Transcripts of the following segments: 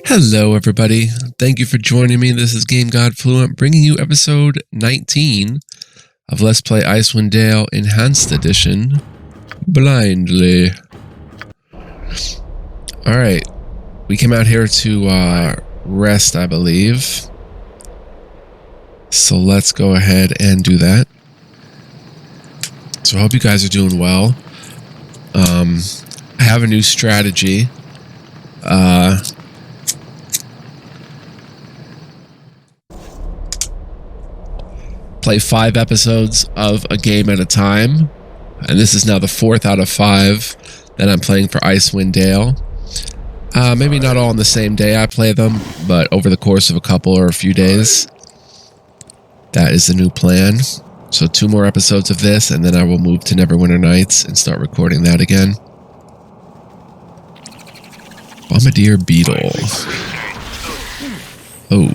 Hello, everybody. Thank you for joining me. This is Game God Fluent, bringing you episode 19 of Let's Play Icewind Dale Enhanced Edition, blindly. Alright, we came out here to rest, I believe. So let's go ahead and do that. So I hope you guys are doing well. I have a new strategy. Play 5 episodes of a game at a time, and this is now the 4th out of 5 that I'm playing for Icewind Dale. Maybe not all on the same day I play them, but over the course of a couple or a few days. That is the new plan. So 2 more episodes of this, and then I will move to Neverwinter Nights and start recording that again. Bombardier Beetle. Oh.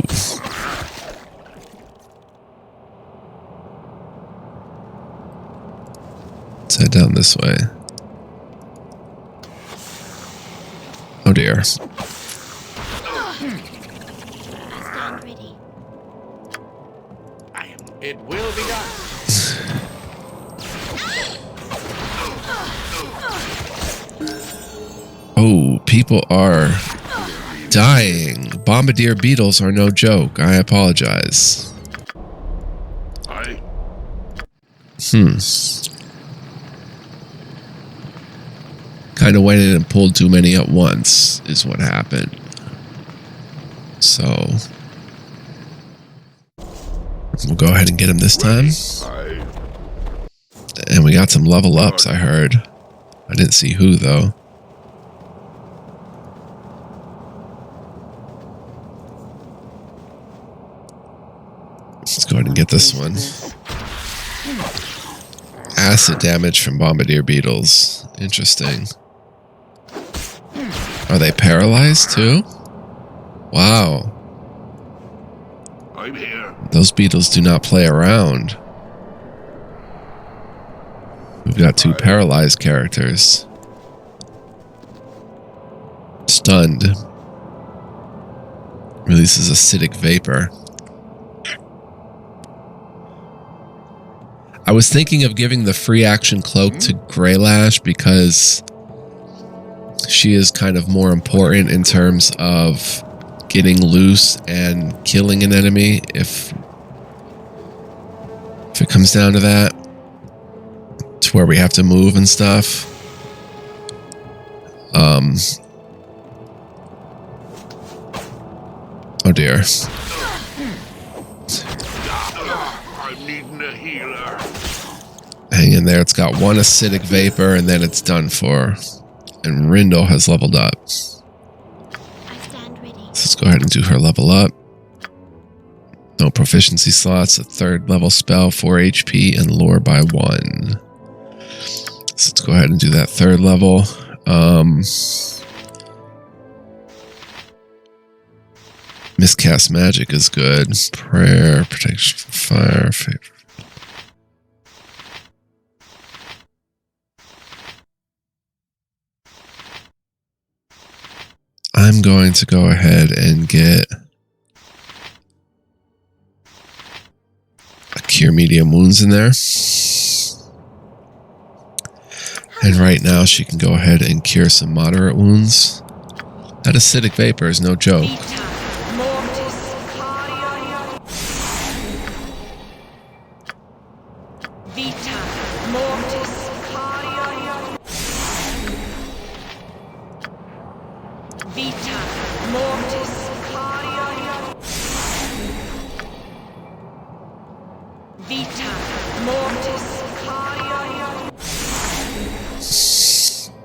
Let's head down this way. Oh dear. It will be done. Oh, people are dying. Bombardier beetles are no joke. I apologize. Kind of went in and pulled too many at once is what happened. So we'll go ahead and get him this time. And we got some level ups, I heard. I didn't see who, though. Let's go ahead and get this one. Acid damage from Bombardier beetles. Interesting. Are they paralyzed, too? Wow. I'm here. Those beetles do not play around. We've got 2 paralyzed characters. Stunned. Releases acidic vapor. I was thinking of giving the free action cloak to Greylash because she is kind of more important in terms of getting loose and killing an enemy if it comes down to that. To where we have to move and stuff. Oh dear. I'm needing a healer. Hang in there. It's got 1 acidic vapor and then it's done for. And Rindle has leveled up. I stand ready. So let's go ahead and do her level up. No proficiency slots, a 3rd level spell, 4 HP, and lore by 1. So let's go ahead and do that 3rd level. Miscast magic is good. Prayer, protection from fire, favor. I'm going to go ahead and get a Cure Medium Wounds in there. And right now she can go ahead and cure some moderate wounds. That acidic vapor is no joke.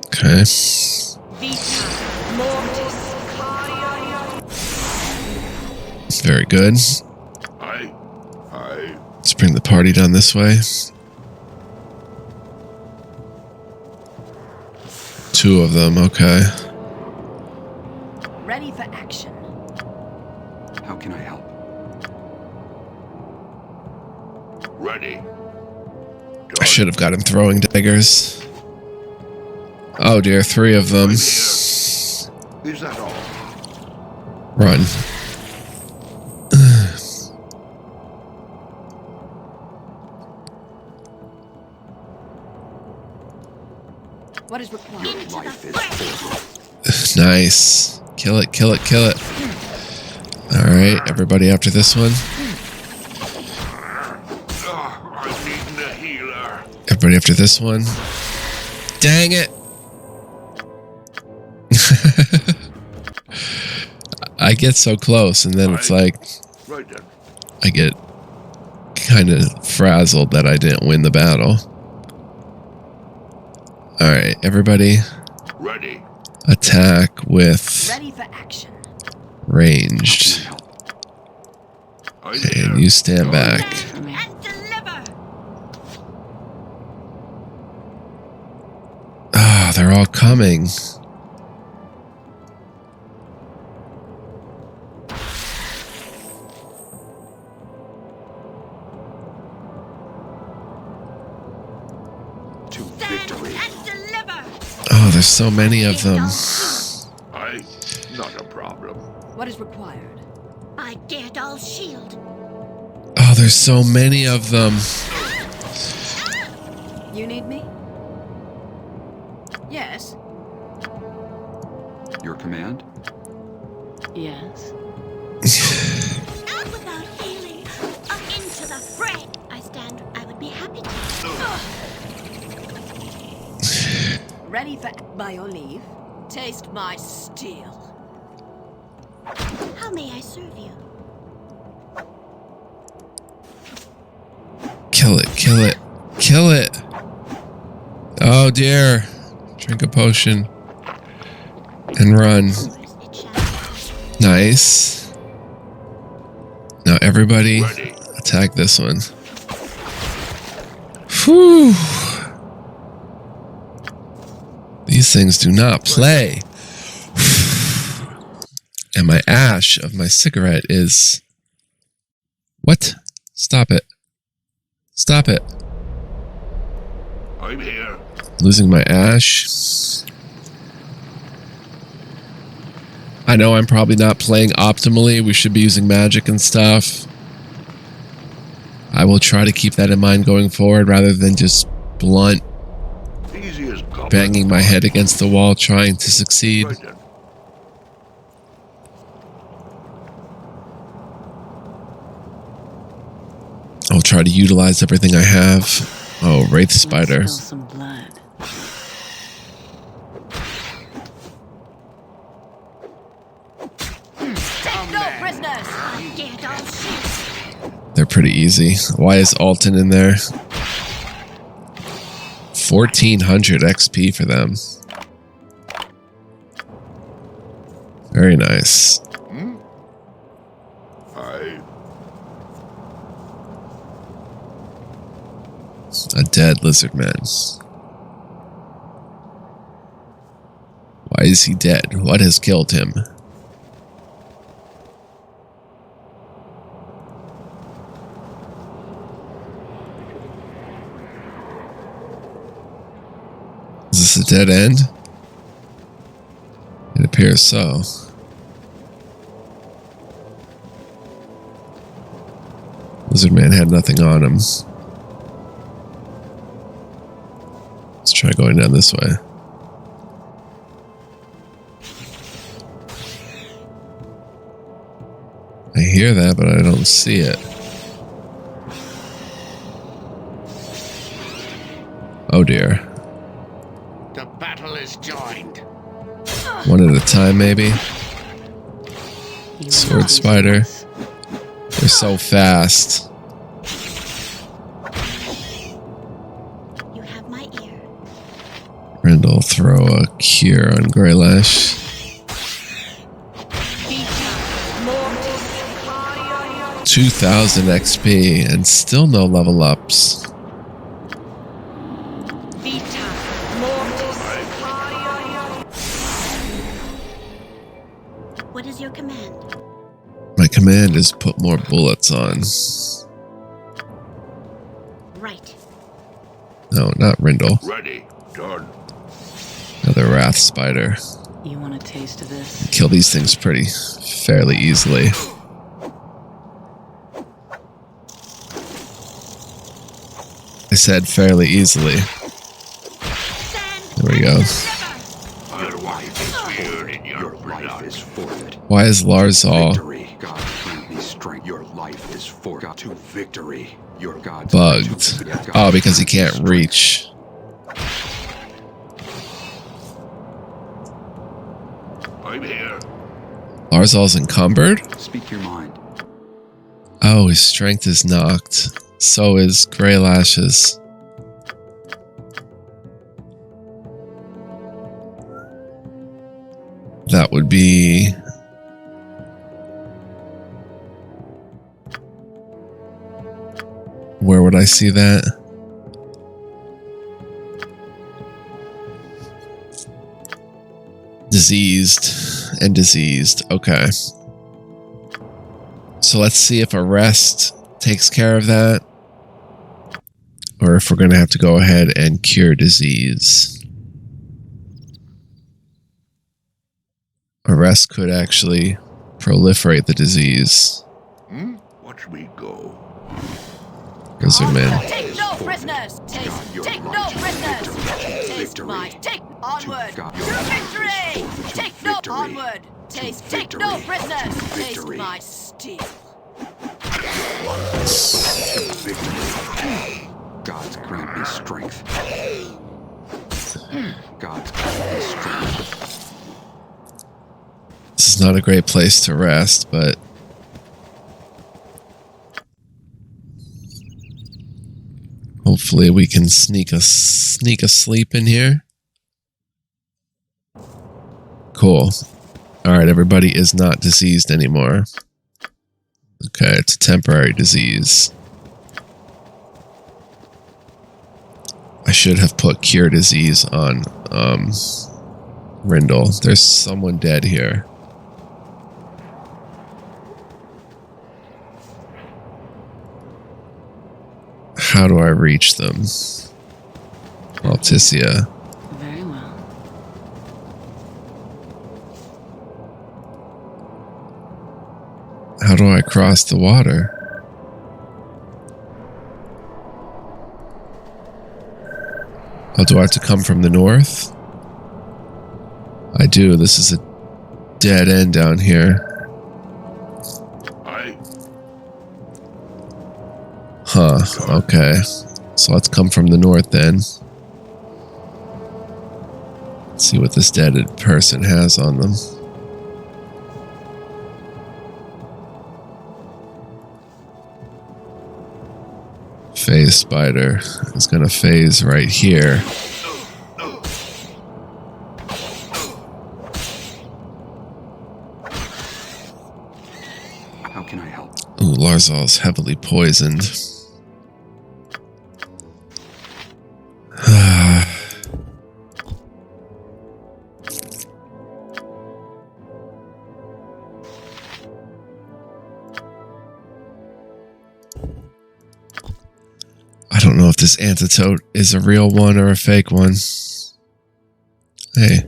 Okay. Very good. Let's bring the party down this way. 2 of them, okay. Ready for action. How can I help? Ready. I should have got him throwing daggers. Oh dear, 3 of them. Is that all? Run. What is required? Your life is over. Nice. Kill it, kill it, kill it. Alright, everybody after this one. I'm needing a healer. Everybody after this one. Dang it! I get so close, and then it's like Right then. I get kind of frazzled that I didn't win the battle. Alright, everybody Ready. attack with Ready for action. ranged. I'm here. And you stand back. And deliver. Ah, they're all coming. To victory. And deliver. Oh, there's so many of them. Not a problem. What is required? I dared all shield. Oh, there's so many of them. You need me? Yes. Your command? Yes. Out without healing. Up into the fray. I would be happy to. Ready for by your leave. Taste my steel. How may I serve you? Kill it, kill it, kill it. Oh dear. Drink a potion. And run. It shall. Nice. Now everybody Ready. attack this one. Whew. These things do not play. And my ash of my cigarette is... What? Stop it. Stop it. I'm here. Losing my ash. I know I'm probably not playing optimally. We should be using magic and stuff. I will try to keep that in mind going forward rather than just blunt Easy as goblin. banging my head against the wall trying to succeed. Right then. I'll try to utilize everything I have. Oh, Wraith Spider. Some blood. Take no prisoners. I dared all shield. They're pretty easy. Why is Alton in there? 1400 XP for them. Very nice. A dead lizard man. Why is he dead? What has killed him? Is this a dead end? It appears so. Lizard man had nothing on him. Let's try going down this way. I hear that, but I don't see it. Oh dear. The battle is joined. One at a time, maybe? Sword spider. They're so fast. You have my ear. Randall throw a cure on Greylash. 2000 XP and still no level ups. What is your command? My command is put more bullets on. Right. No, not Rindle. Ready. Done. Another Wrath Spider. You want a taste of this? Kill these things fairly easily. I said fairly easily. There we go. Your life is seared in your blood. Why is Larzal God grant me strength. Your life is for God to victory. Your God's bugged? Oh, because he can't reach. I'm here. Larzal's encumbered? Speak your mind. Oh, his strength is knocked. So is Grey Lashes. That would be... Where would I see that? Diseased and diseased. Okay. So let's see if a rest takes care of that. Or if we're going to have to go ahead and cure disease. A rest could actually proliferate the disease. Watch me go. Zoom in. Take no prisoners! Take no prisoners! Taste my... Take onward! To victory! Take no onward! Take no prisoners! Taste my steel! God's grant me strength. God's grant me strength. This is not a great place to rest, but... Hopefully we can sneak a sleep in here. Cool. Alright, everybody is not diseased anymore. Okay, it's a temporary disease. I should have put cure disease on Rindle. There's someone dead here. How do I reach them? Alticia. Very well. How do I cross the water? Oh, do I have to come from the north? I do. This is a dead end down here. Huh, okay. So let's come from the north then. Let's see what this dead person has on them. Phase spider is gonna phase right here. How can I help? Ooh, Larzal's heavily poisoned. I don't know if this antidote is a real one or a fake one. Hey.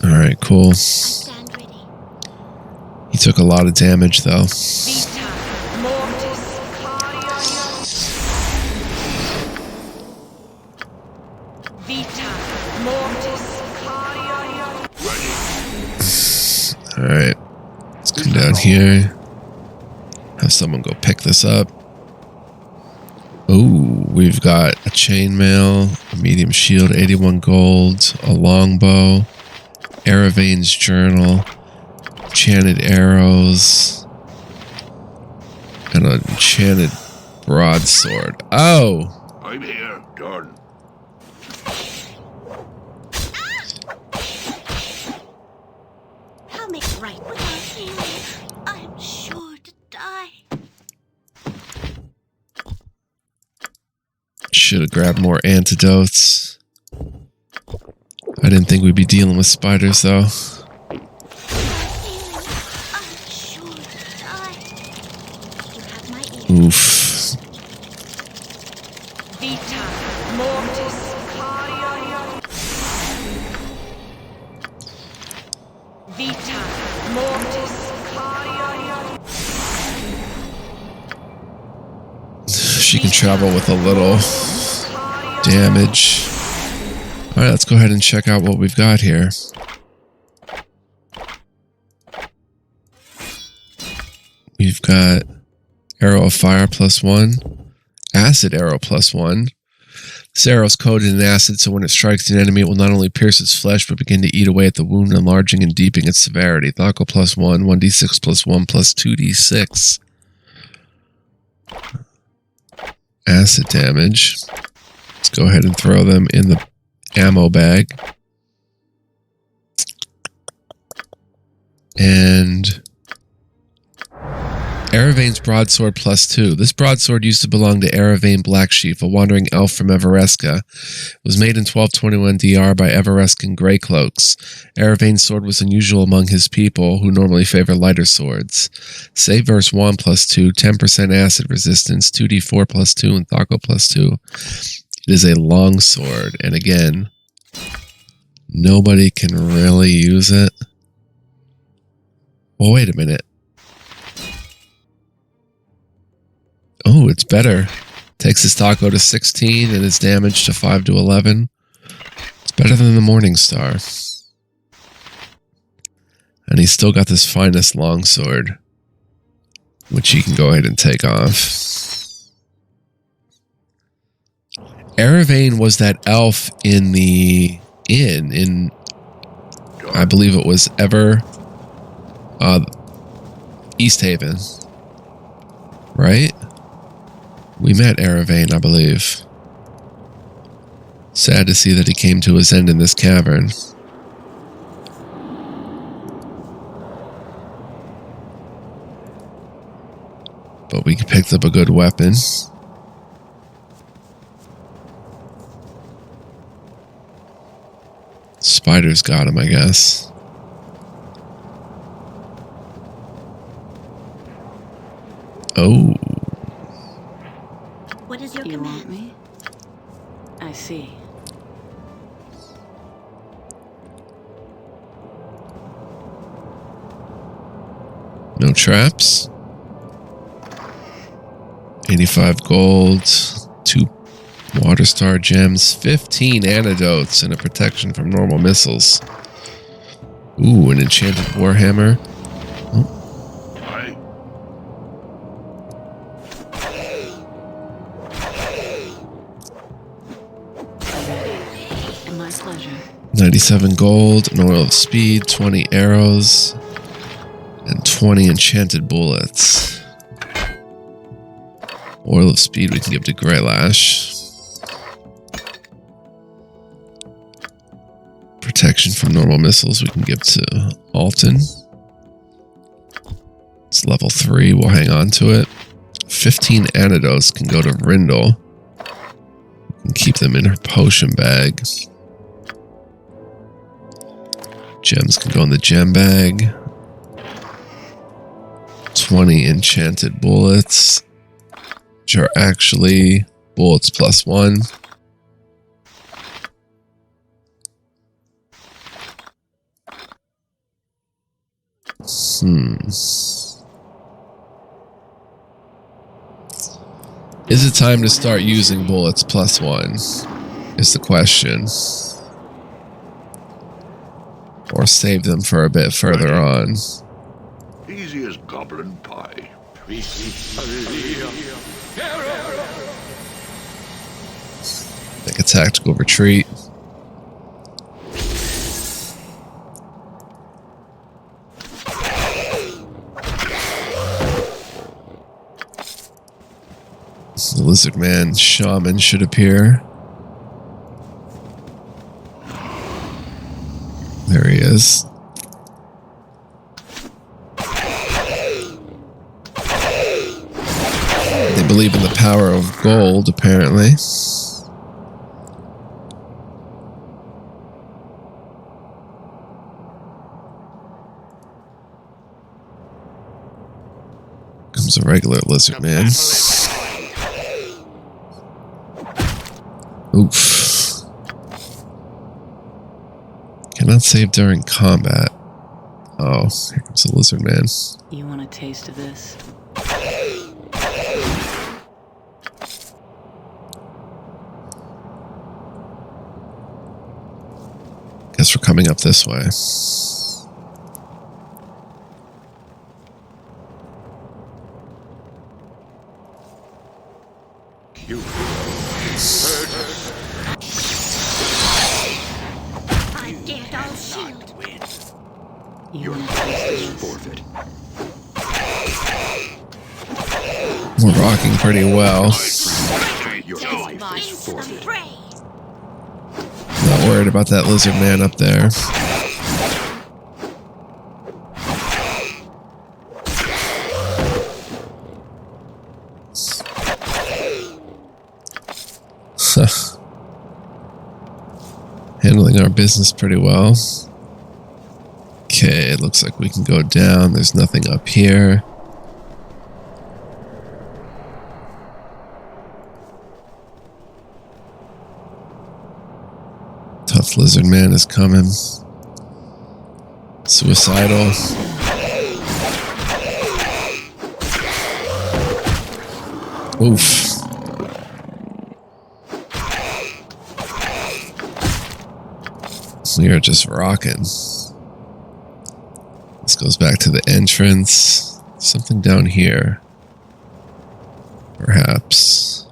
Alright, cool. I stand ready. He took a lot of damage though. Vita mortis cardio. Vita mortis cardio. Alright. Let's come down here. Have someone go pick this up. Ooh, we've got a chainmail, a medium shield, 81 gold, a longbow, Aravane's journal, enchanted arrows, and an enchanted broadsword. Oh! I'm here, done. I'll make it right without healing. I'm sure to die. Should have grabbed more antidotes. I didn't think we'd be dealing with spiders though. Without healing, I'm sure to die. Oof. Vita mortis cardio. Vita mortis cardio. She can travel with a little damage. Alright, let's go ahead and check out what we've got here. We've got Arrow of Fire +1, Acid Arrow +1. This arrow is coated in acid, so when it strikes an enemy, it will not only pierce its flesh, but begin to eat away at the wound, enlarging and deepening its severity. Thaco +1, 1d6 +1 +2d6. Acid damage. Let's go ahead and throw them in the ammo bag. And Aravane's broadsword +2. This broadsword used to belong to Aravane Blacksheaf, a wandering elf from Everesca. It was made in 1221 DR by Everescan Greycloaks. Aravane's sword was unusual among his people, who normally favor lighter swords. Save verse 1 +2, 10% acid resistance, 2d4 +2, and Thaco +2. It is a long sword, and again, nobody can really use it. Oh, wait a minute. Oh, it's better. Takes his Thaco to 16 and his damage to 5 to 11. It's better than the Morningstar. And he's still got this finest longsword, which he can go ahead and take off. Aravane was that elf in the inn in, I believe it was East Haven, right? We met Aravane, I believe. Sad to see that he came to his end in this cavern. But we picked up a good weapon. Spiders got him, I guess. Oh. What is your You command? want me? I see. No traps. 85 gold. 2 water star gems. 15 antidotes and a protection from normal missiles. Ooh, an enchanted warhammer. My pleasure. 97 gold, an oil of speed, 20 arrows, and 20 enchanted bullets. Oil of speed we can give to Greylash. Protection from normal missiles we can give to Alton. It's level 3, we'll hang on to it. 15 antidotes can go to Rindle. And keep them in her potion bag. Gems can go in the gem bag. 20 enchanted bullets, which are actually bullets +1. Is it time to start using bullets +1? Is the question. Or save them for a bit further on. Easy as goblin pie. Make a tactical retreat. The Lizard Man Shaman should appear. There he is. They believe in the power of gold, apparently. comes a regular lizard man. Oof. Cannot save during combat. Oh, here comes a lizard man. You want a taste of this? Guess we're coming up this way. You I dared all shield. You Your want a life taste is of this? forfeit. We're rocking pretty well. Your Taste life my is Into the forfeit. fray. Not worried about that lizard man up there. Handling our business pretty well. Okay, it looks like we can go down. There's nothing up here. Tough lizard man is coming. Suicidal. Oof. We are just rocking. This goes back to the entrance. Something down here. Perhaps.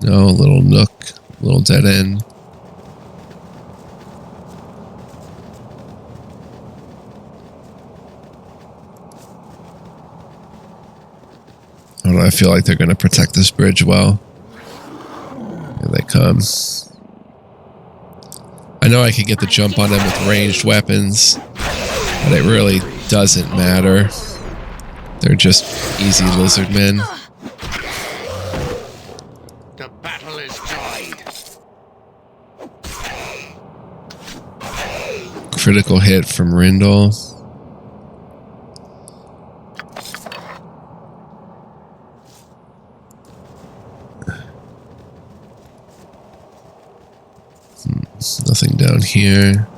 No, a little nook. A little dead end. I don't know, I feel like they're going to protect this bridge well. Here they come. I know I could get the jump on them with ranged weapons, but it really doesn't matter. They're just easy lizard men. The battle is tied. Critical hit from Rindle. Nothing down here.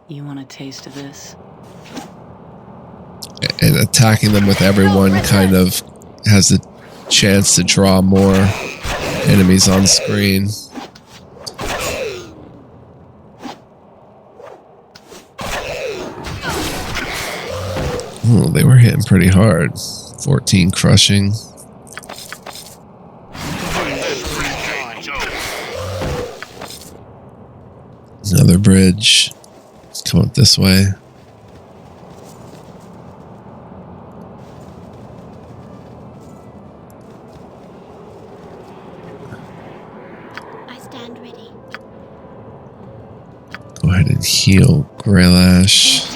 You want a taste of this? And attacking them with everyone kind of has a chance to draw more enemies on screen. Oh, they were hitting pretty hard. 14 crushing. Another bridge. Let's come up this way. I stand ready. Go ahead and heal Greylash.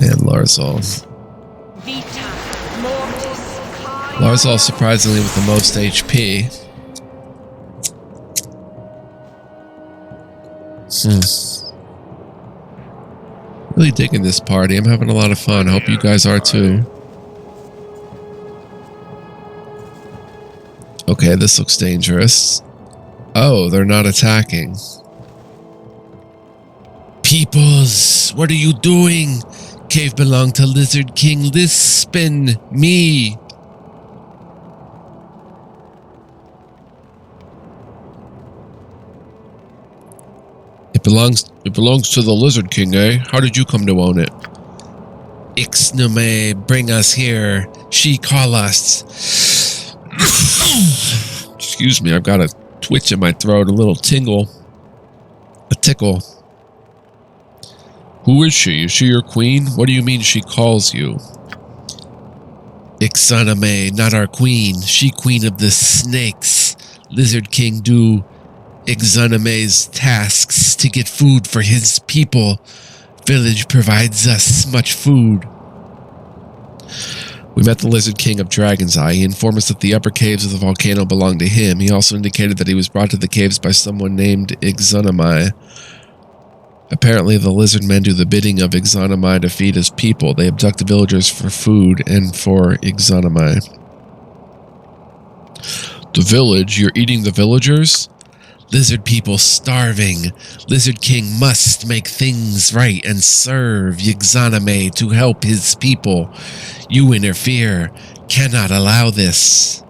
And Larzal. Larzal surprisingly with the most HP. Really digging this party. I'm having a lot of fun. Hope you guys are too. Okay, this looks dangerous. Oh, they're not attacking. Peoples, what are you doing? Cave belonged to Lizard King Lispin, me. It belongs to the Lizard King, eh? How did you come to own it? Ixnume, bring us here. She call us. Excuse me, I've got a twitch in my throat, a little tingle. A tickle. Who is she? Is she your queen? What do you mean she calls you? Ixaname, not our queen. She queen of the snakes. Lizard King do Ixaname's tasks to get food for his people. Village provides us much food. We met the Lizard King of Dragon's Eye. He informed us that the upper caves of the volcano belonged to him. He also indicated that he was brought to the caves by someone named Ixonamai. Apparently, the lizard men do the bidding of Ixonamai to feed his people. They abduct the villagers for food and for Ixonamai. The village? You're eating the villagers? Lizard people starving. Lizard King must make things right and serve Ixonamai to help his people. You interfere. Cannot allow this.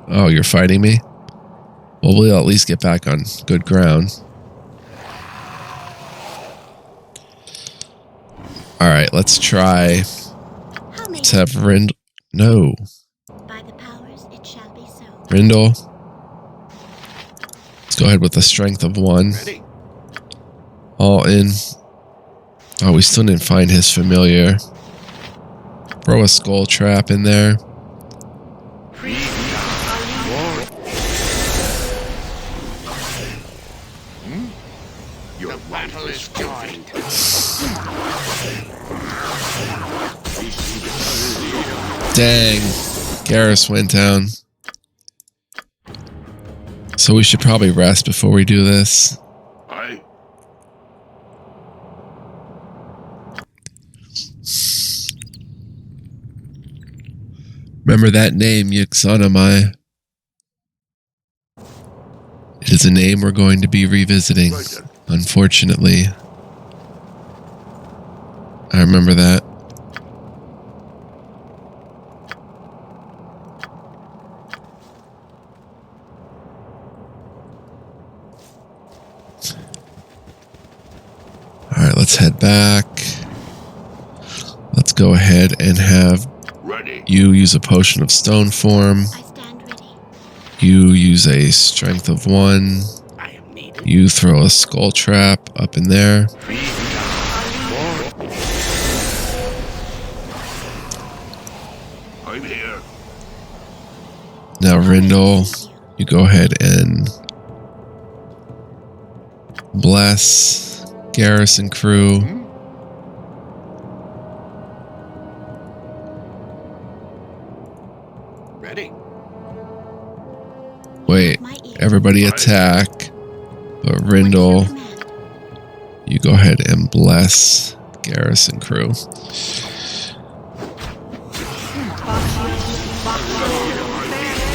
Oh, you're fighting me? Well, we'll at least get back on good ground. Alright, let's try. Let's have Rindle. No. By the powers, it shall be so. Rindle. Let's go ahead with a strength of 1. Ready? All in. Oh, we still didn't find his familiar. Throw a skull trap in there. Your battle is joined. Dang. Garrus went down. So we should probably rest before we do this. Aye. Remember that name, Ixonamai. It is a name we're going to be revisiting. Right then. Unfortunately. I remember that. Alright, let's head back. Let's go ahead and have Ready. you use a potion of stone form. I stand ready. You use a strength of 1. I am needed. You throw a skull trap up in there. I'm here. Now, Rindle, you go ahead and bless Garrison crew. Ready. Wait, My ears. everybody attack. But What is your Rindle, command? you go ahead and bless Garrison crew.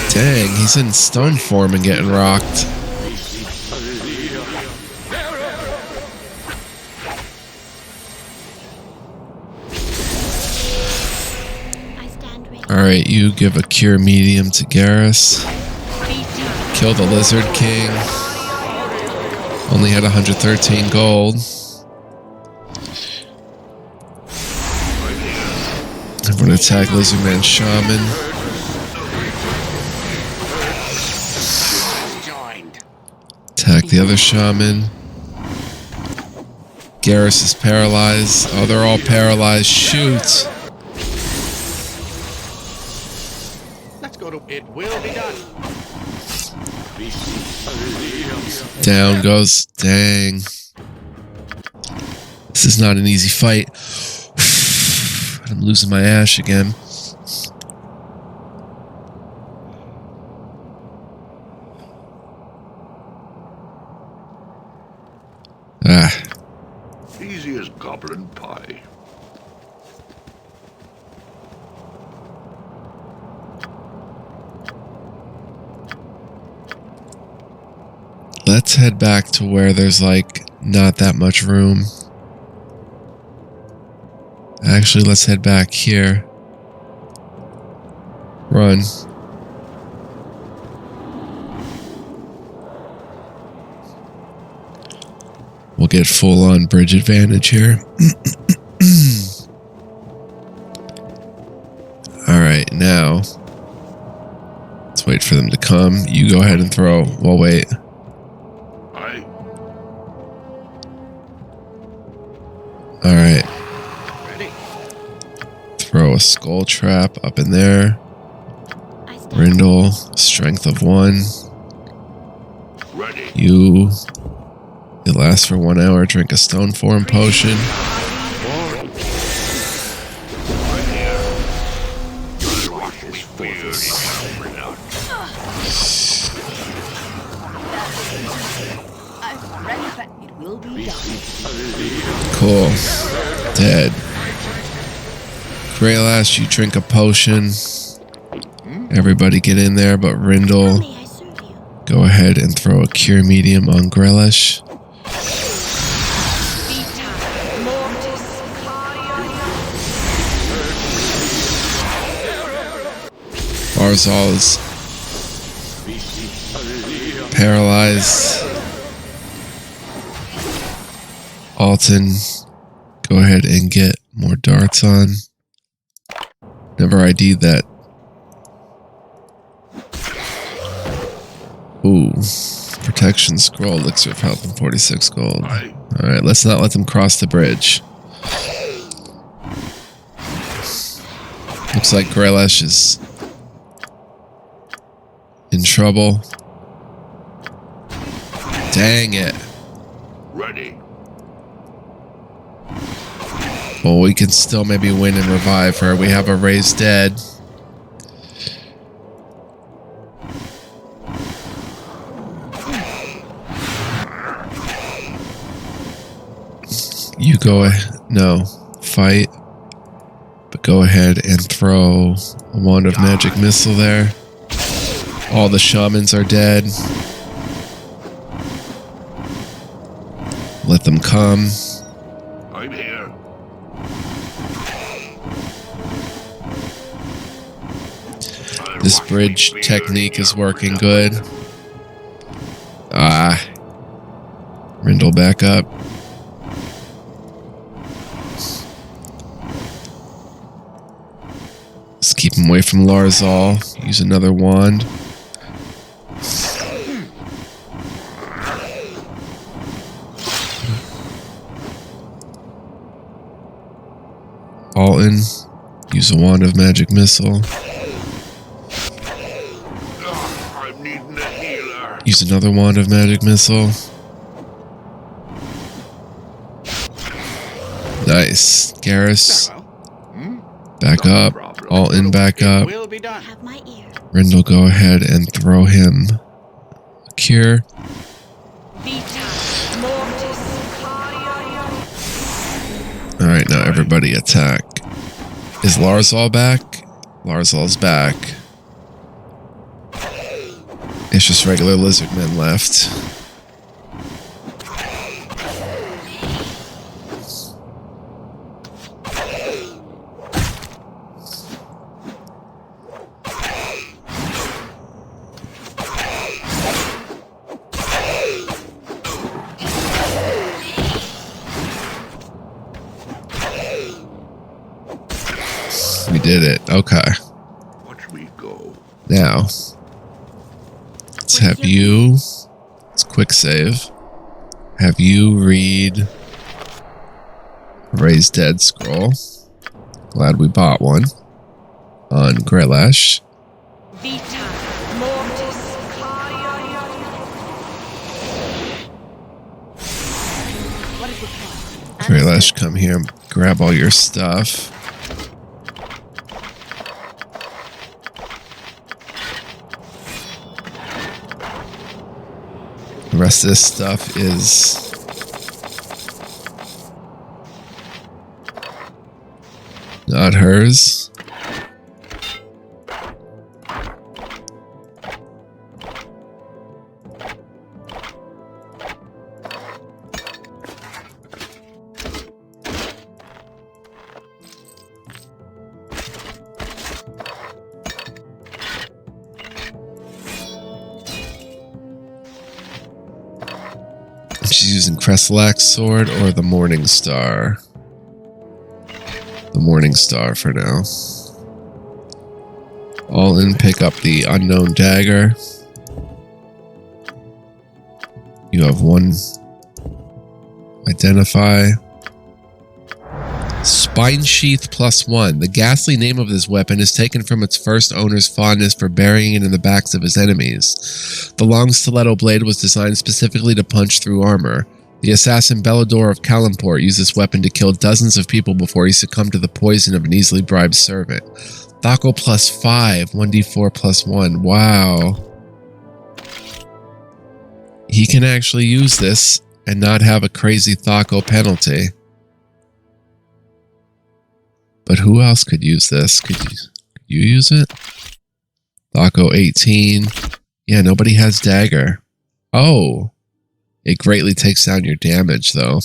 Dang, he's in stone form and getting rocked. I stand ready. Alright, you give a cure medium to Garrus. Kill the Lizard King. Only had 113 gold. Everyone attack Lizard Man Shaman. Joined. Attack the other Shaman. Garrus is paralyzed. Oh, they're all paralyzed. Shoot! Let's go to. It will be done. Down goes. Dang. This is not an easy fight. I'm losing my ash again. Ah. Easy as goblin pie. Let's head back to where there's like not that much room. Actually, let's head back here. Run. We'll get full on bridge advantage here. Alright, now. Let's wait for them to come. You go ahead and throw. Well, wait. Aye. Alright. Ready. Throw a skull trap up in there. I stand Rindle, strength of 1. Ready. You. It lasts for 1 hour. Drink a stone form potion. I'm ready for it. Will be done. Cool. Dead. Greylash, you drink a potion. Everybody get in there, but Rindle, May I serve you? go ahead and throw a cure medium on Greylash. Barzal is paralyzed. Alton, go ahead and get more darts on. Never ID'd that. Ooh. Protection scroll, elixir of health, and 46 gold. Alright, let's not let them cross the bridge. Looks like Greylash is in trouble. Dang it. Ready. Well, we can still maybe win and revive her. We have a raised dead. You go ahead. No. Fight. But go ahead and throw a wand of magic missile there. All the shamans are dead. Let them come. I'm here. This bridge technique is working good. Ah. Rindle back up. Let's keep him away from Larzal. Use another wand. Alton, use a wand of magic missile. I'm needing a healer. Use another wand of magic missile. Nice. Garrus, back up. Alton, back up. Will be done. Have my ear. Rindle, go ahead and throw him a cure. Alright, now everybody attack. Is Larzal back? Larzal's back. It's just regular lizard men left. We did it. Okay. Watch me go. Now, let's have you. Let's quick save. Have you read Raise Dead scroll. Glad we bought one on Greylash. Greylash, come here. Grab all your stuff. The rest of this stuff is not hers. She's using Crestalax's sword or the Morning Star. The Morning Star for now. All in, pick up the Unknown Dagger. You have one. Identify. Spine Sheath +1. The ghastly name of this weapon is taken from its first owner's fondness for burying it in the backs of his enemies. The long stiletto blade was designed specifically to punch through armor. The assassin Bellador of Kalimport used this weapon to kill dozens of people before he succumbed to the poison of an easily bribed servant. Thaco plus 5, 1d4 plus 1. Wow. He can actually use this and not have a crazy Thaco penalty. But who else could use this? Could you use it? Thaco 18. Yeah, nobody has dagger. Oh. It greatly takes down your damage, though.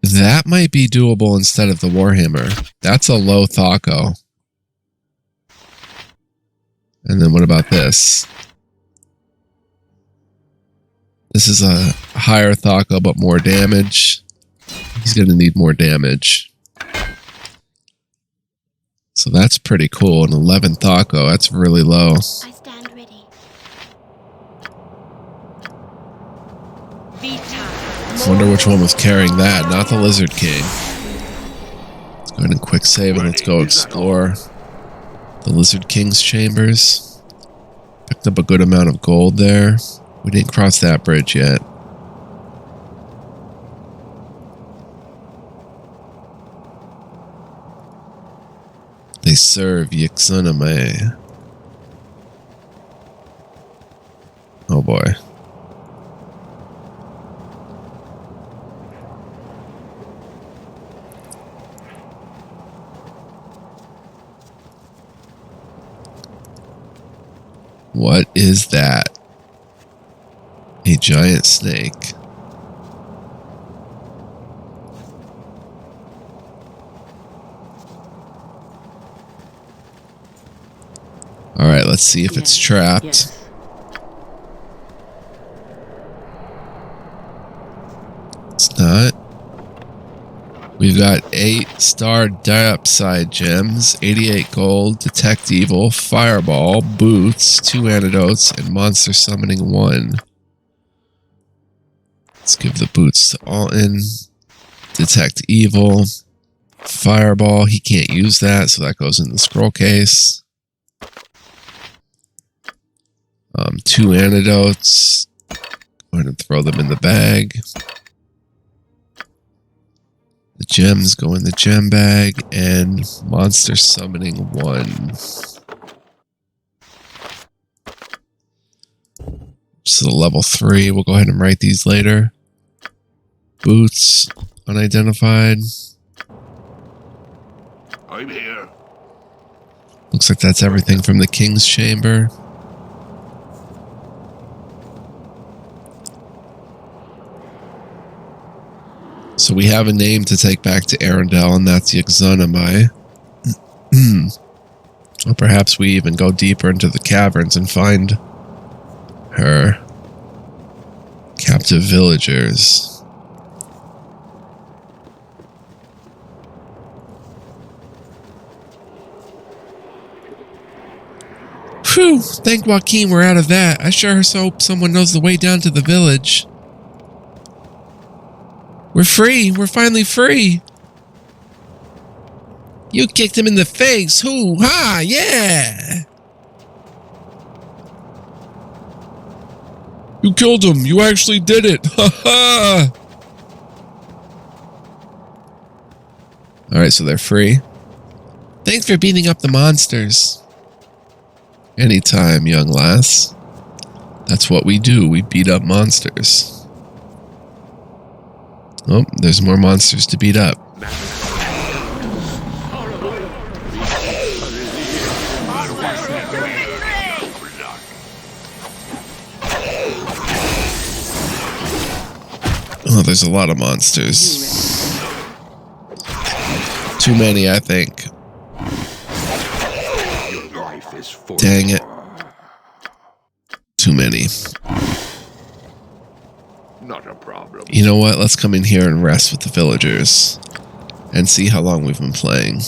That might be doable instead of the Warhammer. That's a low Thaco. And then what about this? This is a higher Thaco, but more damage. He's going to need more damage. So that's pretty cool. An 11 Thaco, that's really low. I stand ready. I wonder which one was carrying that, not the Lizard King. Let's go ahead and quick save and let's go explore the Lizard King's chambers. Picked up a good amount of gold there. We didn't cross that bridge yet. They serve Yixuname. Oh boy. What is that? A giant snake. All right, let's see if it's trapped. It's not. We've got 8-star Diopside gems, 88 gold, Detect Evil, Fireball, Boots, 2 antidotes, and Monster Summoning 1. Let's give the boots to Alton. Detect Evil. Fireball, he can't use that, so that goes in the scroll case. 2 antidotes. Go ahead and throw them in the bag. The gems go in the gem bag, and Monster Summoning 1. This is a level 3. We'll go ahead and write these later. Boots, unidentified. I'm here. Looks like that's everything from the King's Chamber. So we have a name to take back to Arendelle, and that's Yixuname. Or perhaps we even go deeper into the caverns and find her captive villagers. Phew, thank Joaquin we're out of that. I sure hope someone knows the way down to the village. We're free. We're finally free. You kicked him in the face. Hoo ha, yeah. You killed him. You actually did it. Ha ha. All right, so they're free. Thanks for beating up the monsters. Anytime, young lass. That's what we do. We beat up monsters. Oh, there's more monsters to beat up. Oh, there's a lot of monsters. Too many, I think. Dang it. Too many. Not a problem. You know what? Let's come in here and rest with the villagers and see how long we've been playing.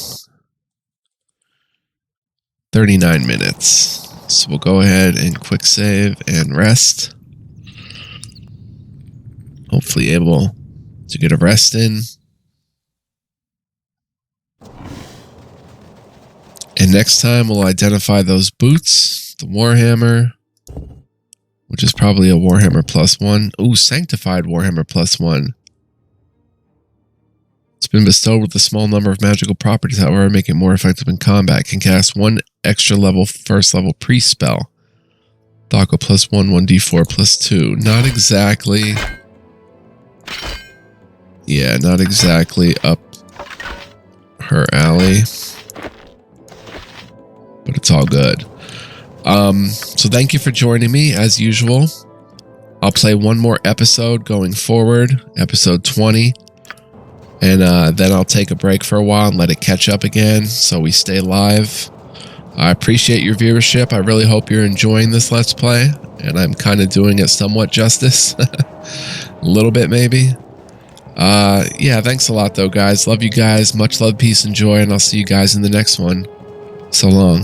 39 minutes. So we'll go ahead and quick save and rest. Hopefully able to get a rest in. And next time we'll identify those boots, the Warhammer, which is probably a Warhammer +1. Ooh, Sanctified Warhammer +1. It's been bestowed with a small number of magical properties, however, make it more effective in combat. Can cast 1 extra level first level priest spell. Dako plus 1, 1d4 plus 2. Not exactly. Yeah, not exactly up her alley. But it's all good. So thank you for joining me as usual. I'll play one more episode going forward, episode 20. And then I'll take a break for a while and let it catch up again so we stay live. I appreciate your viewership. I really hope you're enjoying this Let's Play. And I'm kind of doing it somewhat justice. A little bit, maybe. Yeah, thanks a lot, though, guys. Love you guys. Much love, peace, and joy. And I'll see you guys in the next one. So long.